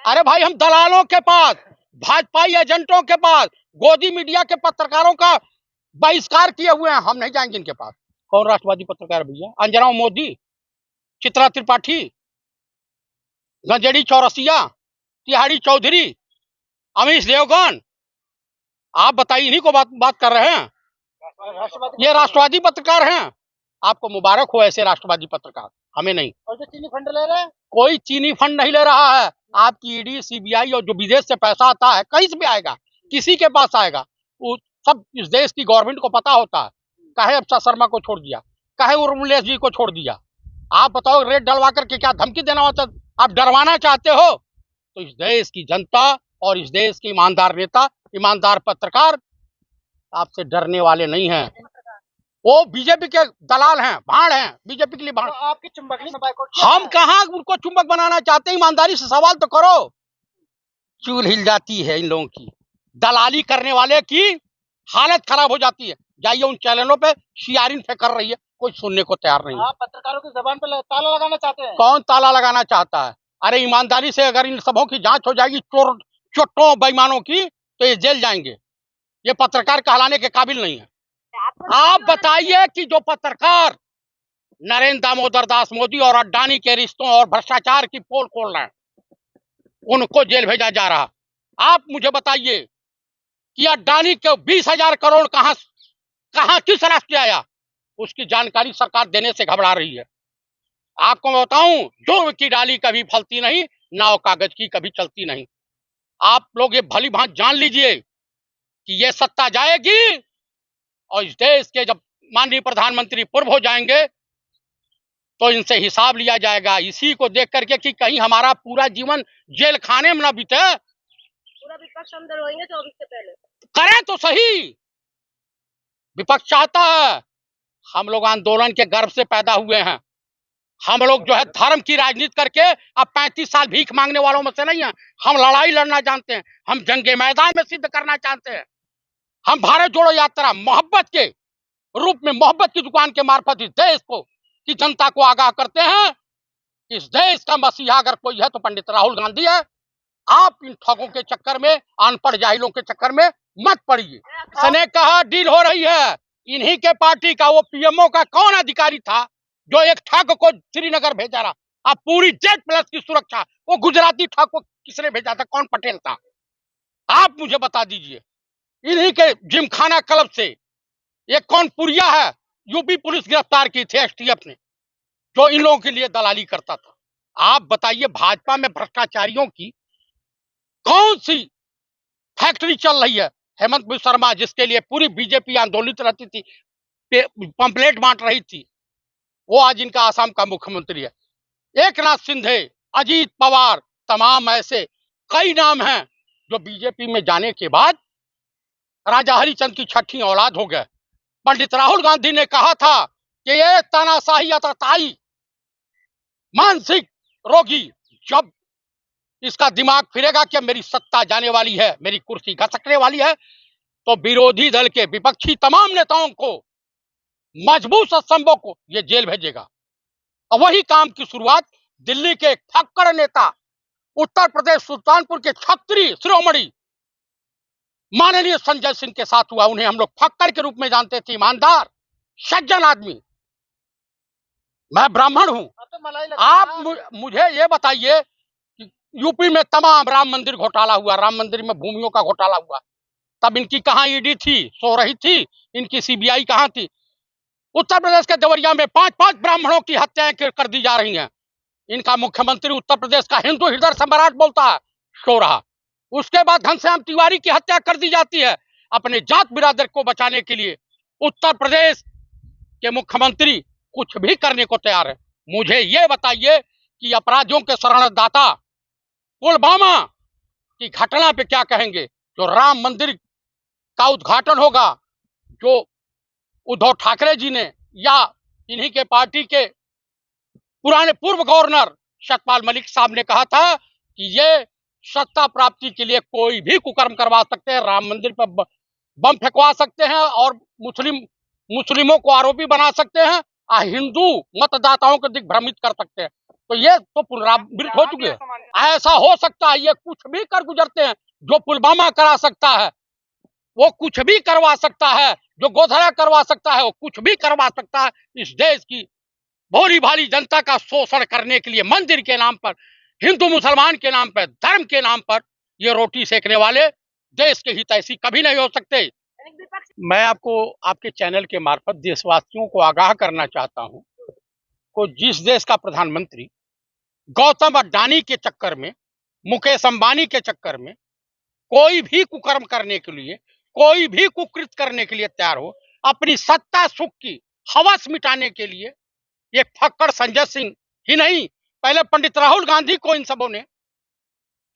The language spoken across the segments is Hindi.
अरे भाई, हम दलालों के पास, भाजपाई एजेंटों के पास, गोदी मीडिया के पत्रकारों का बहिष्कार किए हुए हैं। हम नहीं जाएंगे इनके पास। कौन राष्ट्रवादी पत्रकार भैया? अंजनाओ मोदी, चित्रा त्रिपाठी, गंजेड़ी चौरसिया, तिहाड़ी चौधरी, अमीश देवगन, आप बताइए, इन्हीं को बात कर रहे हैं। ये राष्ट्रवादी पत्रकार हैं। आपको मुबारक हो ऐसे राष्ट्रवादी पत्रकार, हमें नहीं। और जो चीनी फंड ले रहे हैं, कोई चीनी फंड नहीं ले रहा है। आपकी ईडी, सीबीआई और जो विदेश से पैसा आता है, कहीं से भी आएगा, किसी के पास आएगा, वो सब इस देश की गवर्नमेंट को पता होता है। काहे अक्षय शर्मा को छोड़ दिया, काहे उर्मिलेश जी को छोड़ दिया? आप बताओ, रेट डलवा करके क्या धमकी देना होता? आप डरवाना चाहते हो? तो इस देश की जनता और इस देश के ईमानदार नेता, ईमानदार पत्रकार आपसे डरने वाले नहीं हैं। वो बीजेपी के दलाल हैं, भाड़ हैं, बीजेपी के लिए भाड़। तो आपकी चुंबकनी में बाइकआउट किया हम है? कहाँ उनको चुंबक बनाना चाहते हैं? ईमानदारी से सवाल तो करो। चूल हिल जाती है इन लोगों की, दलाली करने वाले की हालत खराब हो जाती है। जाइए उन चैनलों पे शियारिन कर रही है, कोई सुनने को तैयार नहीं। आप पत्रकारों की जबान पे ताला लगाना चाहते हैं? कौन ताला लगाना चाहता है? अरे ईमानदारी से अगर इन सबों की जांच हो जाएगी, चोर चोटों बेईमानों की, तो ये जेल जाएंगे। ये पत्रकार कहलाने के काबिल नहीं है। आप बताइए कि जो पत्रकार नरेंद्र दामोदर दास मोदी और अडानी के रिश्तों और भ्रष्टाचार की पोल खोल रहे हैं, उनको जेल भेजा जा रहा। आप मुझे बताइए कि अडानी के 20,000 करोड़ कहां किस रास्ते आया? उसकी जानकारी सरकार देने से घबरा रही है। आपको मैं बताऊं, जुर्म की डाली कभी फलती नहीं, नाव कागज की कभी चलती नहीं। आप लोग ये भली भांति जान लीजिए कि ये सत्ता जाएगी और इस देश के जब माननीय प्रधानमंत्री पूर्व हो जाएंगे तो इनसे हिसाब लिया जाएगा। इसी को देख करके कि कहीं हमारा पूरा जीवन जेल खाने में ना बीते। पूरा विपक्ष अंदर होंगे 24 से पहले। करें तो सही, विपक्ष चाहता है। हम लोग आंदोलन के गर्भ से पैदा हुए हैं। हम लोग जो है धर्म की राजनीति करके अब 35 साल भीख मांगने वालों में से नहीं है। हम लड़ाई लड़ना जानते हैं, हम जंगे मैदान में सिद्ध करना चाहते हैं। हम भारत जोड़ो यात्रा मोहब्बत के रूप में, मोहब्बत की दुकान के मार्फत इस देश को की जनता को आगाह करते हैं। इस देश का मसीहा अगर कोई है तो पंडित राहुल गांधी है। आप इन ठगों के चक्कर में, अनपढ़ जाहिलों के चक्कर में मत पड़िए। सने कहा डील हो रही है, इन्हीं के पार्टी का वो पीएमओ का कौन अधिकारी था जो एक ठग को श्रीनगर भेजा रहा? अब पूरी जेट प्लस की सुरक्षा वो गुजराती ठग को किसने भेजा था? कौन पटेल था? आप मुझे बता दीजिए। इन्हीं के जिमखाना क्लब से एक कौन पुरिया है, यूपी पुलिस गिरफ्तार की थी एसटीएफ ने, जो इन लोगों के लिए दलाली करता था। आप बताइए, भाजपा में भ्रष्टाचारियों की कौन सी फैक्ट्री चल रही है? हेमंत बिस्वा शर्मा, जिसके लिए पूरी बीजेपी आंदोलित रहती थी, पंपलेट बांट रही थी, वो आज इनका आसाम का मुख्यमंत्री है। एक नाथ शिंदे, अजीत पवार, तमाम ऐसे कई नाम हैं जो बीजेपी में जाने के बाद राजा हरिचंद की छठी औलाद हो गए। पंडित राहुल गांधी ने कहा था कि ये तानाशाही अतताई मानसिक रोगी, जब इसका दिमाग फिरेगा कि मेरी सत्ता जाने वाली है, मेरी कुर्सी घसकने वाली है, तो विरोधी दल के विपक्षी तमाम नेताओं को, मजबूत स्तंभों को ये जेल भेजेगा। और वही काम की शुरुआत दिल्ली के फक्कड़ नेता, उत्तर प्रदेश सुल्तानपुर के छत्री शिरोमणि माननीय संजय सिंह के साथ हुआ। उन्हें हम लोग फक्कड़ के रूप में जानते थे, ईमानदार सज्जन आदमी। मैं ब्राह्मण हूं। आप मुझे ये बताइए कि यूपी में तमाम राम मंदिर घोटाला हुआ, राम मंदिर में भूमियों का घोटाला हुआ, तब इनकी कहां ईडी थी? सो रही थी। इनकी सीबीआई कहां थी? उत्तर प्रदेश के देवरिया में 5-5 ब्राह्मणों की हत्याएं कर दी जा रही हैं। इनका मुख्यमंत्री उत्तर प्रदेश का हिंदू हृदय सम्राट बोलता है, सो रहा। उसके बाद घनश्याम तिवारी की हत्या कर दी जाती है अपने जात बिरादर को बचाने के लिए। उत्तर प्रदेश के मुख्यमंत्री कुछ भी करने को तैयार है। मुझे ये बताइए कि अपराधियों के शरणदाता पुलवामा की घटना पे क्या कहेंगे? जो राम मंदिर का उद्घाटन होगा, जो उद्धव ठाकरे जी ने या इन्हीं के पार्टी के पुराने पूर्व गवर्नर सतपाल मलिक साहब ने कहा था कि ये सत्ता प्राप्ति के लिए कोई भी कुकर्म करवा सकते हैं, राम मंदिर पर बम फेंकवा सकते हैं और मुस्लिमों को आरोपी बना सकते हैं, हिंदू मतदाताओं को दिग्भ्रमित कर सकते हैं। तो ये तो पुनरावृत्त हो चुके हैं। ऐसा हो सकता है, ये कुछ भी कर गुजरते हैं। जो पुलवामा करा सकता है वो कुछ भी करवा सकता है, जो गोधरा करवा सकता है वो कुछ भी करवा सकता है। इस देश की भोली भाली जनता का शोषण करने के लिए मंदिर के नाम पर, हिंदू मुसलमान के नाम पर, धर्म के नाम पर ये रोटी सेकने वाले देश के हितैषी कभी नहीं हो सकते। मैं आपको आपके चैनल के मार्फत देशवासियों को आगाह करना चाहता हूं को जिस देश का प्रधानमंत्री गौतम अडानी के चक्कर में, मुकेश अंबानी के चक्कर में कोई भी कुकर्म करने के लिए, कोई भी कुकृत करने के लिए तैयार हो, अपनी सत्ता सुख की हवस मिटाने के लिए, ये फक्कड़ संजय सिंह ही नहीं, पहले पंडित राहुल गांधी को इन सबों ने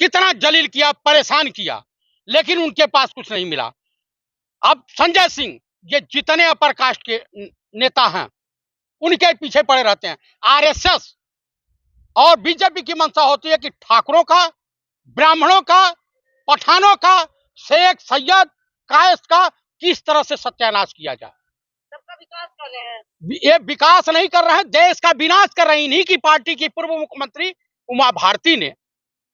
कितना जलील किया, परेशान किया, लेकिन उनके पास कुछ नहीं मिला। अब संजय सिंह, ये जितने अपर कास्ट के नेता हैं उनके पीछे पड़े रहते हैं। आरएसएस और बीजेपी की मंशा होती है कि ठाकुरों का, ब्राह्मणों का, पठानों का, शेख सैयद कायस का किस तरह से सत्यानाश किया जाए। सबका विकास कर रहे हैं। ये विकास नहीं कर रहे हैं, देश का विनाश कर रहे हैं। इन्हीं की पार्टी की पूर्व मुख्यमंत्री उमा भारती ने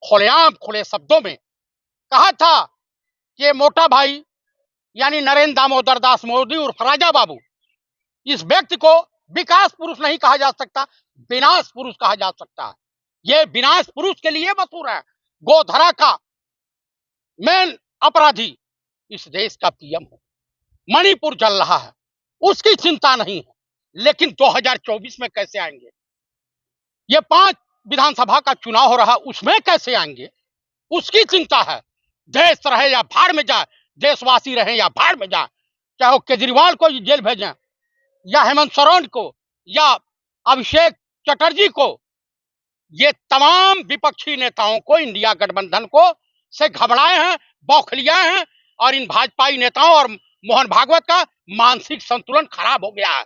खुलेआम खुले शब्दों में कहा था कि मोटा भाई यानी नरेंद्र दामोदर दास मोदी उर्फ राजा बाबू, इस व्यक्ति को विकास पुरुष नहीं कहा जा सकता, विनाश पुरुष कहा जा सकता है। ये विनाश पुरुष के लिए मशहूर है। गोधरा का मेन अपराधी इस देश का पीएम है। मणिपुर जल रहा है, उसकी चिंता नहीं है, लेकिन 2024 में कैसे आएंगे? ये 5 विधानसभा का चुनाव हो रहा, उसमें कैसे आएंगे उसकी चिंता है। देश रहे या भाड़ में जाए, देशवासी रहे या भाड़ में जाए, चाहे वो केजरीवाल को जेल भेजें या हेमंत सोरेन को या अभिषेक चटर्जी को, ये तमाम विपक्षी नेताओं को, इंडिया गठबंधन को से घबराए हैं, बौखलियाए हैं, और इन भाजपाई नेताओं और मोहन भागवत का मानसिक संतुलन खराब हो गया है।